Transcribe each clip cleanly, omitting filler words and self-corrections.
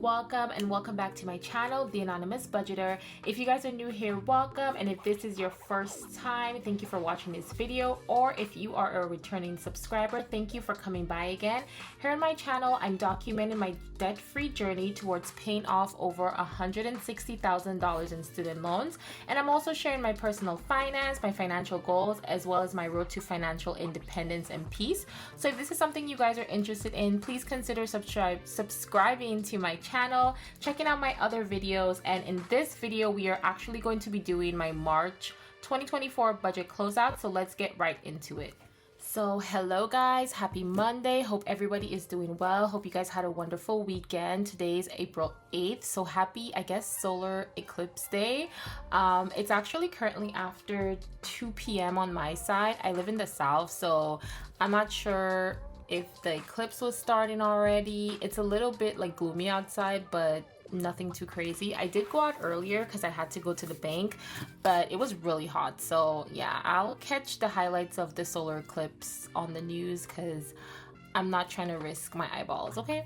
welcome and welcome back to my channel, The Anonymous Budgeter. If you guys are new here, welcome, and if this is your first time, thank you for watching this video, or if you are a returning subscriber, thank you for coming by again. Here on my channel, I'm documenting my debt-free journey towards paying off over $160,000 in student loans, and I'm also sharing my personal finance, my financial goals, as well as my road to financial independence and peace. So if this is something you guys are interested in, please consider subscribing to my channel, checking out my other videos, and in this video we are actually going to be doing my March 2024 budget closeout. So let's get right into it. So hello guys, happy Monday. Hope everybody is doing well. Hope you guys had a wonderful weekend. Today's April 8th, so happy, I guess, solar eclipse day. It's actually currently after 2 p.m. on my side. I live in the south, so I'm not sure if the eclipse was starting already. It's a little bit like gloomy outside, but nothing too crazy. I did go out earlier because I had to go to the bank, but it was really hot. So yeah, I'll catch the highlights of the solar eclipse on the news because I'm not trying to risk my eyeballs, okay?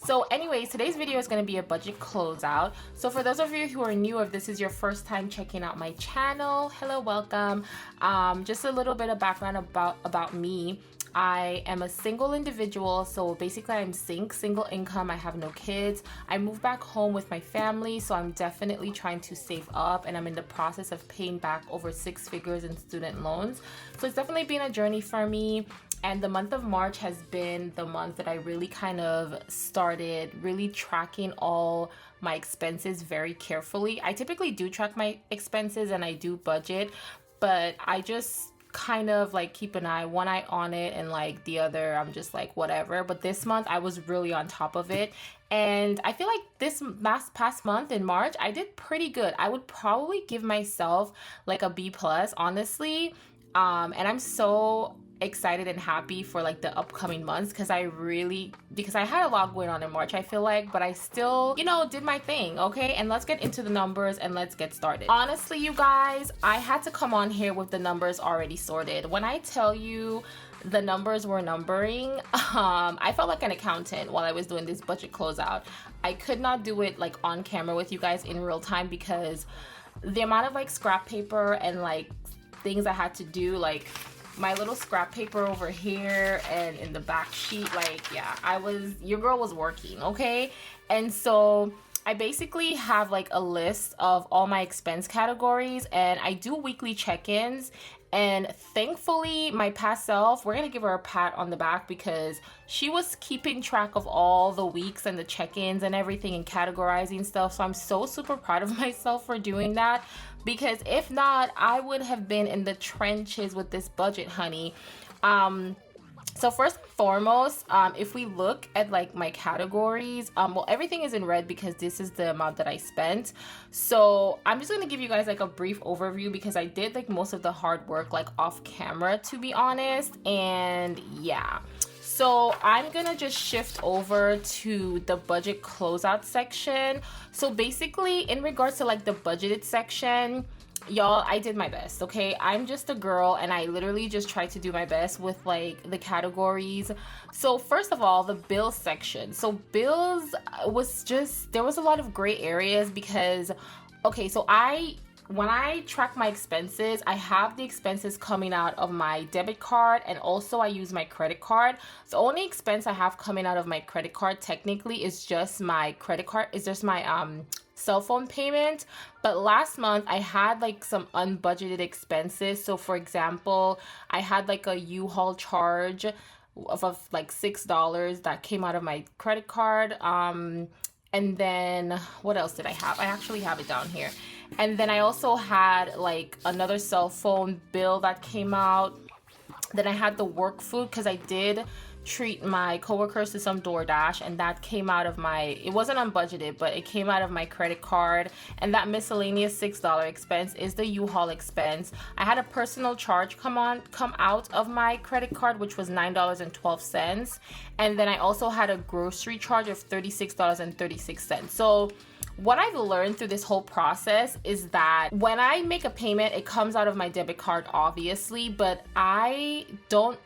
So anyways, today's video is going to be a budget closeout. So for those of you who are new, if this is your first time checking out my channel, hello, welcome. Just a little bit of background about me. I am a single individual, so basically I'm single income. I have no kids. I moved back home with my family, so I'm definitely trying to save up, and I'm in the process of paying back over 6 figures in student loans. So it's definitely been a journey for me, and the month of March has been the month that I really kind of started really tracking all my expenses very carefully. I typically do track my expenses and I do budget, but I just kind of like keep one eye on it, and like the other I'm just like whatever. But this month I was really on top of it, and I feel like this past month in March I did pretty good. I would probably give myself like a B plus, honestly. And I'm so excited and happy for like the upcoming months because I had a lot going on in March, I feel like, but I still, did my thing, okay? And let's get into the numbers and let's get started. Honestly, you guys, I had to come on here with the numbers already sorted. When I tell you the numbers were numbering, I felt like an accountant while I was doing this budget closeout. I could not do it like on camera with you guys in real time because the amount of like scrap paper and like things I had to do, like my little scrap paper over here and in the back sheet, like, yeah, your girl was working, okay? And so I basically have like a list of all my expense categories, and I do weekly check-ins. And thankfully, my past self, we're gonna give her a pat on the back because she was keeping track of all the weeks and the check-ins and everything and categorizing stuff. So I'm so super proud of myself for doing that, because if not, I would have been in the trenches with this budget, honey. So first and foremost, if we look at like my categories, well, everything is in red because this is the amount that I spent. So I'm just going to give you guys like a brief overview because I did like most of the hard work like off camera, to be honest. And yeah, so I'm gonna just shift over to the budget closeout section. So basically in regards to like the budgeted section, y'all, I did my best, okay? I'm just a girl and I literally just tried to do my best with like the categories. So first of all, the bills section. So bills was just, there was a lot of gray areas because, okay, so when I track my expenses, I have the expenses coming out of my debit card, and also I use my credit card. The only expense I have coming out of my credit card technically is just my credit card, is just my cell phone payment. But last month I had like some unbudgeted expenses. So for example, I had like a U-Haul charge of like $6 that came out of my credit card. And then what else did I have? I actually have it down here. And then I also had like another cell phone bill that came out. Then I had the work food because I did treat my coworkers to some DoorDash, and that came out of it wasn't unbudgeted, but it came out of my credit card. And that miscellaneous $6 expense is the U-Haul expense. I had a personal charge come out of my credit card, which was $9.12. And then I also had a grocery charge of $36.36. So what I've learned through this whole process is that when I make a payment, it comes out of my debit card, obviously, but I don't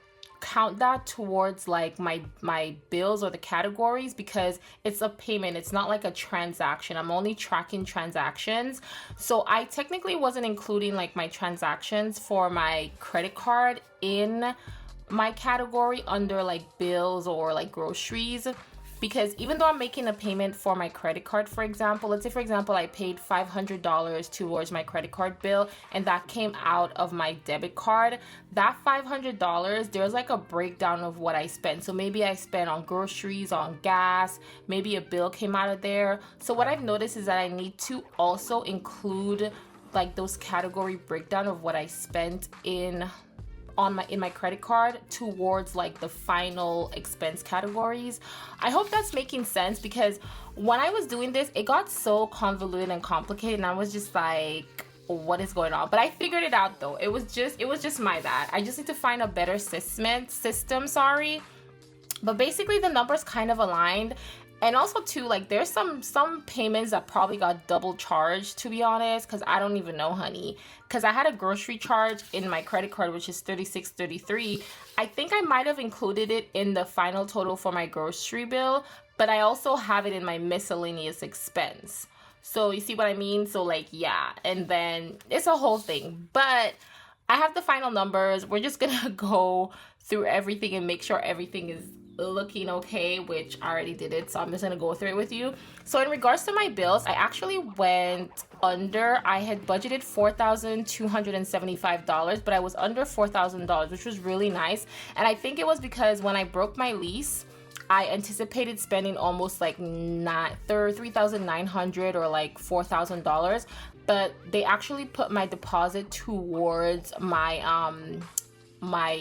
count that towards like my bills or the categories, because it's a payment, it's not like a transaction. I'm only tracking transactions, so I technically wasn't including like my transactions for my credit card in my category under like bills or like groceries, because even though I'm making a payment for my credit card, for example, let's say for example I paid $500 towards my credit card bill and that came out of my debit card, that $500, there's like a breakdown of what I spent. So maybe I spent on groceries, on gas, maybe a bill came out of there. So what I've noticed is that I need to also include like those category breakdown of what I spent in my credit card towards like the final expense categories. I hope that's making sense, because when I was doing this, it got so convoluted and complicated and I was just like, what is going on? But I figured it out though. It was just my bad. I just need to find a better system, sorry. But basically the numbers kind of aligned. And also too, like there's some payments that probably got double charged, to be honest, because I don't even know, honey. Because I had a grocery charge in my credit card, which is $36.33. I think I might have included it in the final total for my grocery bill, but I also have it in my miscellaneous expense. So you see what I mean? So like, yeah, and then it's a whole thing. But I have the final numbers. We're just gonna go through everything and make sure everything is looking okay, which I already did it, so I'm just gonna go through it with you. So in regards to my bills, I actually went under. I had budgeted $4,275, but I was under $4,000, which was really nice. And I think it was because when I broke my lease, I anticipated spending almost like $3,900 or like $4,000, but they actually put my deposit towards my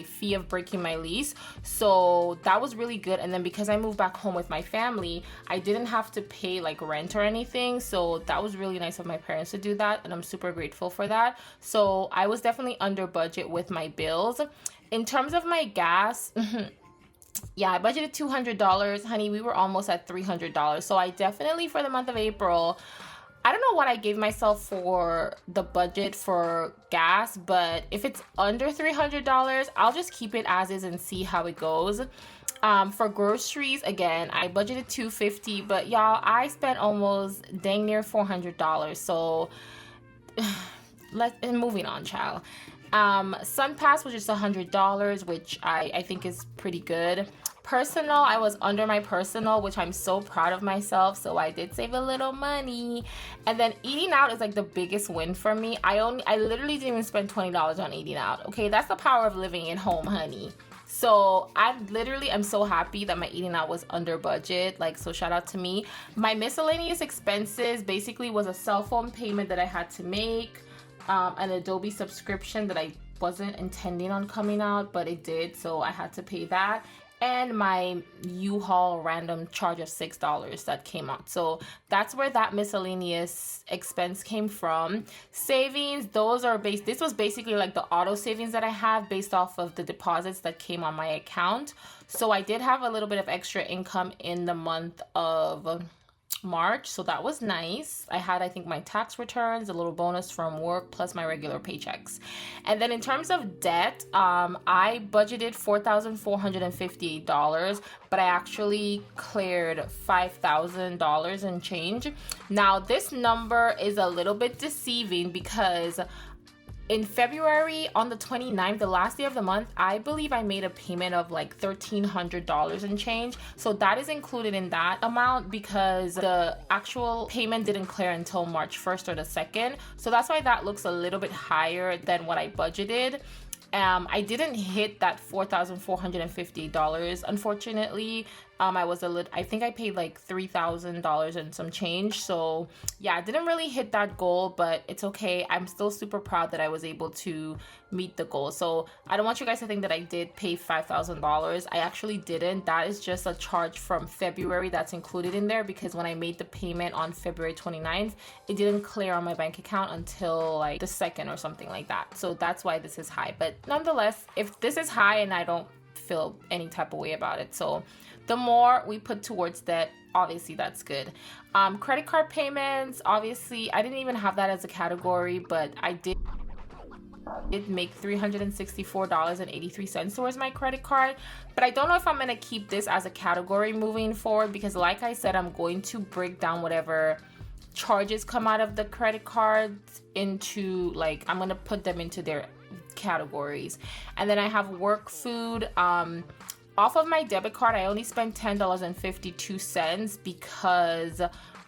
fee of breaking my lease, so that was really good. And then because I moved back home with my family, I didn't have to pay like rent or anything, so that was really nice of my parents to do that, and I'm super grateful for that. So I was definitely under budget with my bills. In terms of my gas, yeah, I budgeted $200, honey. We were almost at $300, so I definitely, for the month of April, I don't know what I gave myself for the budget for gas, but if it's under $300, I'll just keep it as is and see how it goes. For groceries, again, I budgeted $250, but y'all, I spent almost dang near $400. So moving on, child. SunPass was just $100, which I think is pretty good. Personal, I was under my personal, which I'm so proud of myself, so I did save a little money. And then eating out is like the biggest win for me. I literally didn't even spend $20 on eating out. Okay, that's the power of living at home, honey. So I'm so happy that my eating out was under budget. Like, so shout out to me. My miscellaneous expenses basically was a cell phone payment that I had to make, an Adobe subscription that I wasn't intending on coming out, but it did, so I had to pay that. And my U-Haul random charge of $6 that came out. So that's where that miscellaneous expense came from. Savings, this was basically like the auto savings that I have based off of the deposits that came on my account. So I did have a little bit of extra income in the month of March, so that was nice. I had, I think, my tax returns, a little bonus from work, plus my regular paychecks. And then in terms of debt, I budgeted $4,458, but I actually cleared $5,000 and change. Now this number is a little bit deceiving because in February, on the 29th, the last day of the month, I believe I made a payment of like $1,300 and change. So that is included in that amount because the actual payment didn't clear until March 1st or the 2nd. So that's why that looks a little bit higher than what I budgeted. I didn't hit that $4,450, unfortunately. I think I paid like $3,000 and some change. So yeah, I didn't really hit that goal, but it's okay. I'm still super proud that I was able to meet the goal. So I don't want you guys to think that I did pay $5,000. I actually didn't. That is just a charge from February that's included in there because when I made the payment on February 29th, it didn't clear on my bank account until like the 2nd or something like that. So that's why this is high. But nonetheless, if this is high and I don't feel any type of way about it. So the more we put towards debt, obviously that's good. Credit card payments, obviously I didn't even have that as a category, but I did. did make $364.83 towards my credit card, but I don't know if I'm gonna keep this as a category moving forward, because like I said, I'm going to break down whatever charges come out of the credit cards into, like, I'm gonna put them into their categories. And then I have work food. Off of my debit card, I only spent $10.52 because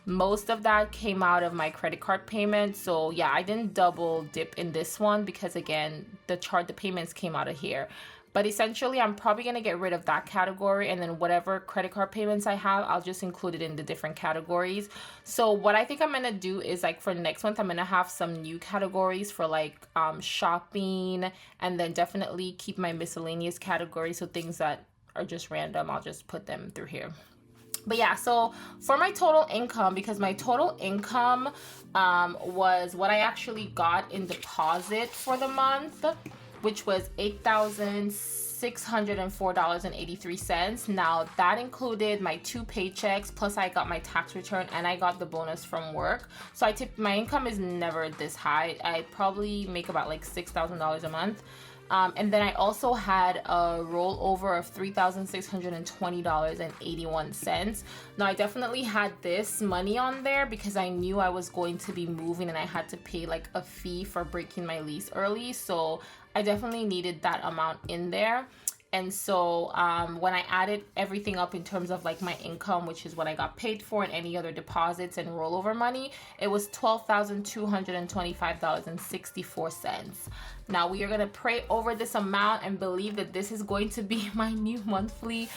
most of that came out of my credit card payment. So yeah, I didn't double dip in this one because again, the payments came out of here. But essentially, I'm probably going to get rid of that category, and then whatever credit card payments I have, I'll just include it in the different categories. So what I think I'm going to do is, like, for next month, I'm going to have some new categories for, like, shopping, and then definitely keep my miscellaneous category. So things that are just random, I'll just put them through here. But yeah, so for my total income, because my total income was what I actually got in deposit for the month, which was $8,604.83. Now that included my 2 paychecks, plus I got my tax return and I got the bonus from work. So my income is never this high. I probably make about like $6,000 a month. And then I also had a rollover of $3,620.81. Now I definitely had this money on there because I knew I was going to be moving and I had to pay like a fee for breaking my lease early. So I definitely needed that amount in there. And so when I added everything up in terms of like my income, which is what I got paid for and any other deposits and rollover money, it was $12,225.64. Now we are going to pray over this amount and believe that this is going to be my new monthly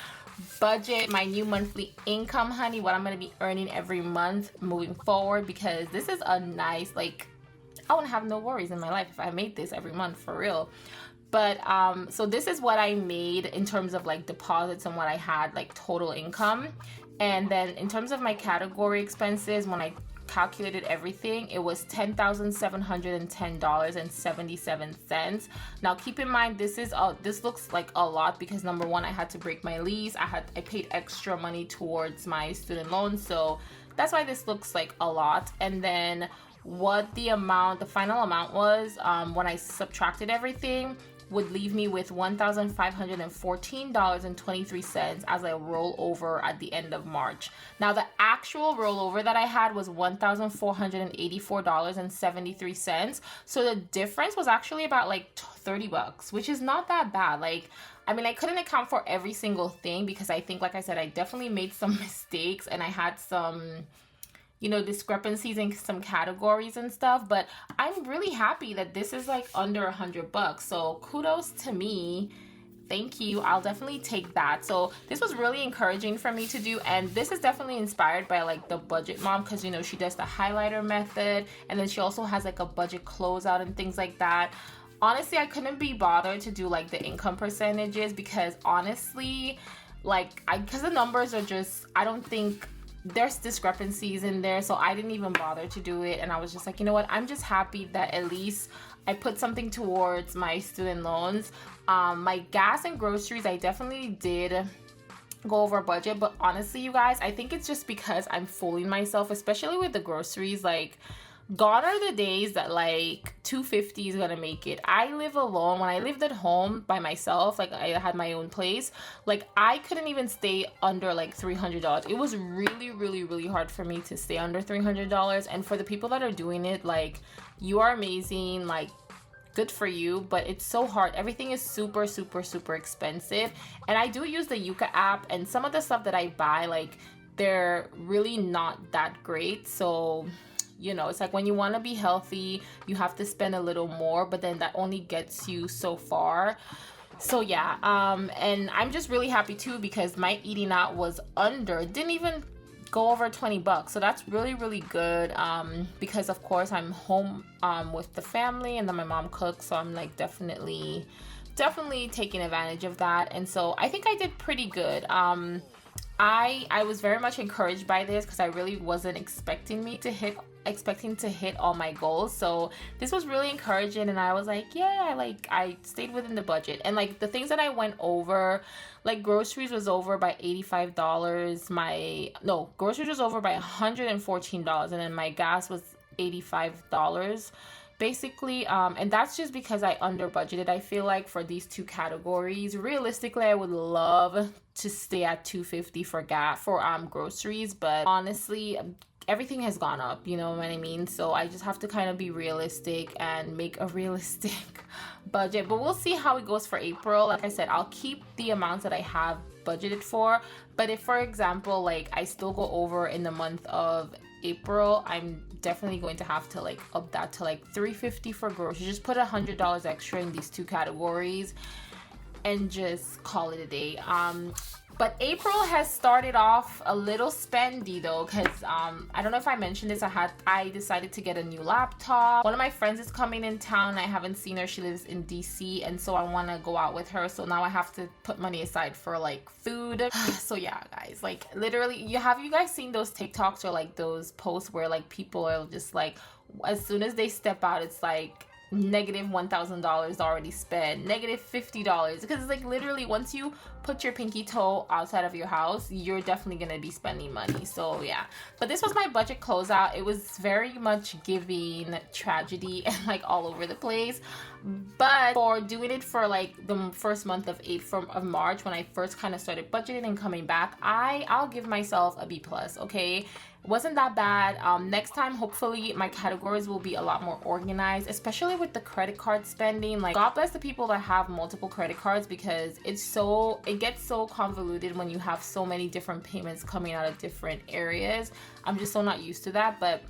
budget, my new monthly income, honey, what I'm going to be earning every month moving forward, because this is a nice, like, I wouldn't have no worries in my life if I made this every month, for real. But so this is what I made in terms of like deposits and what I had like total income. And then in terms of my category expenses, when I calculated everything, it was $10,710.77. Now keep in mind, this looks like a lot because number one, I had to break my lease. I paid extra money towards my student loan, so that's why this looks like a lot. And then what the final amount was when I subtracted everything would leave me with $1,514.23 as I roll over at the end of March. Now the actual rollover that I had was $1,484.73. So the difference was actually about like $30, which is not that bad. Like, I mean, I couldn't account for every single thing because I think, like I said, I definitely made some mistakes and I had some, you know, discrepancies in some categories and stuff, but I'm really happy that this is like under $100. So kudos to me. Thank you. I'll definitely take that. So this was really encouraging for me to do, and this is definitely inspired by like the budget mom, because you know she does the highlighter method, and then she also has like a budget closeout and things like that. Honestly, I couldn't be bothered to do like the income percentages because honestly, like because the numbers are just, I don't think there's discrepancies in there, so I didn't even bother to do it. And I was just like, you know what, I'm just happy that at least I put something towards my student loans. My gas and groceries, I definitely did go over budget, but honestly, you guys, I think it's just because I'm fooling myself, especially with the groceries. Like, gone are the days that like $250 is gonna make it. I live alone. When I lived at home by myself, like I had my own place, like I couldn't even stay under like $300. It was really, really, really hard for me to stay under $300. And for the people that are doing it, like, you are amazing, like, good for you, but it's so hard. Everything is super, super, super expensive. And I do use the Yuka app, and some of the stuff that I buy, like, they're really not that great. So you know, it's like when you want to be healthy, you have to spend a little more, but then that only gets you so far. So yeah, and I'm just really happy too because my eating out was didn't even go over $20. So that's really, really good, because of course I'm home with the family, and then my mom cooks, so I'm like definitely taking advantage of that. And so I think I did pretty good. I was very much encouraged by this because I really wasn't expecting to hit all my goals. So this was really encouraging, and I was like, yeah, like I stayed within the budget. And like the things that I went over, like groceries was over by $85. Groceries was over by $114, and then my gas was $85. basically, and that's just because I under budgeted. I feel like for these two categories, realistically, I would love to stay at 250 for gas for groceries, but honestly, everything has gone up, you know what I mean? So I just have to kind of be realistic and make a realistic budget. But we'll see how it goes for April. Like I said, I'll keep the amounts that I have budgeted for. But if, for example, like I still go over in the month of April, I'm definitely going to have to like up that to like 350 for groceries. Just put $100 extra in these two categories and just call it a day. But April has started off a little spendy though, because I don't know if I mentioned this, I decided to get a new laptop. One of my friends is coming in town. I haven't seen her. She lives in DC, and so I want to go out with her. So now I have to put money aside for like food. So yeah, guys, like literally, you guys seen those TikToks or like those posts where like people are just like, as soon as they step out, it's like negative $1,000 already spent, negative $50, because it's like literally once you put your pinky toe outside of your house, you're definitely gonna be spending money. So yeah, but this was my budget closeout. It was very much giving tragedy and like all over the place, but for doing it for like the first month of March, when I first kind of started budgeting and coming back, I'll give myself a B+. Okay, wasn't that bad. Next time, hopefully my categories will be a lot more organized, especially with the credit card spending. Like, God bless the people that have multiple credit cards, because it gets so convoluted when you have so many different payments coming out of different areas. I'm just so not used to that, but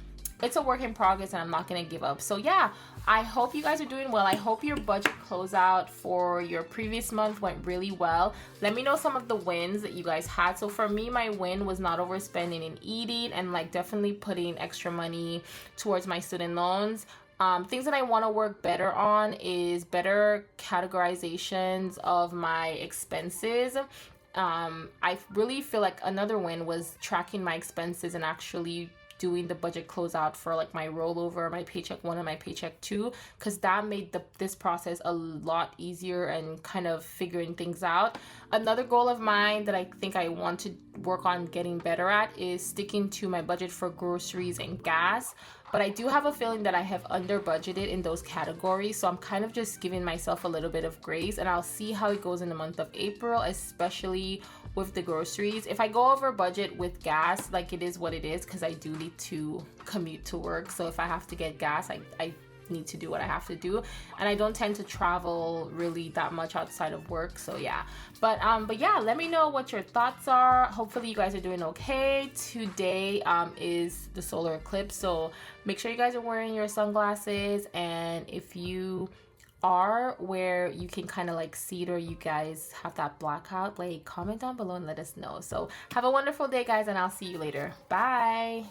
it's a work in progress and I'm not gonna give up. So yeah, I hope you guys are doing well. I hope your budget closeout for your previous month went really well. Let me know some of the wins that you guys had. So for me, my win was not overspending and eating, and like definitely putting extra money towards my student loans. Things that I want to work better on is better categorizations of my expenses. I really feel like another win was tracking my expenses and actually doing the budget closeout for like my rollover, my paycheck 1 and my paycheck 2, because that made this process a lot easier and kind of figuring things out. Another goal of mine that I think I want to work on getting better at is sticking to my budget for groceries and gas. But I do have a feeling that I have under budgeted in those categories, so I'm kind of just giving myself a little bit of grace, and I'll see how it goes in the month of April, especially with the groceries. If I go over budget with gas, like it is what it is, because I do need to commute to work. So if I have to get gas, I need to do what I have to do, and I don't tend to travel really that much outside of work. So yeah, but yeah, let me know what your thoughts are. Hopefully you guys are doing okay. Today is the solar eclipse, so make sure you guys are wearing your sunglasses, and if you are where you can kind of like see it, or you guys have that blackout, like comment down below and let us know. So have a wonderful day, guys, and I'll see you later. Bye.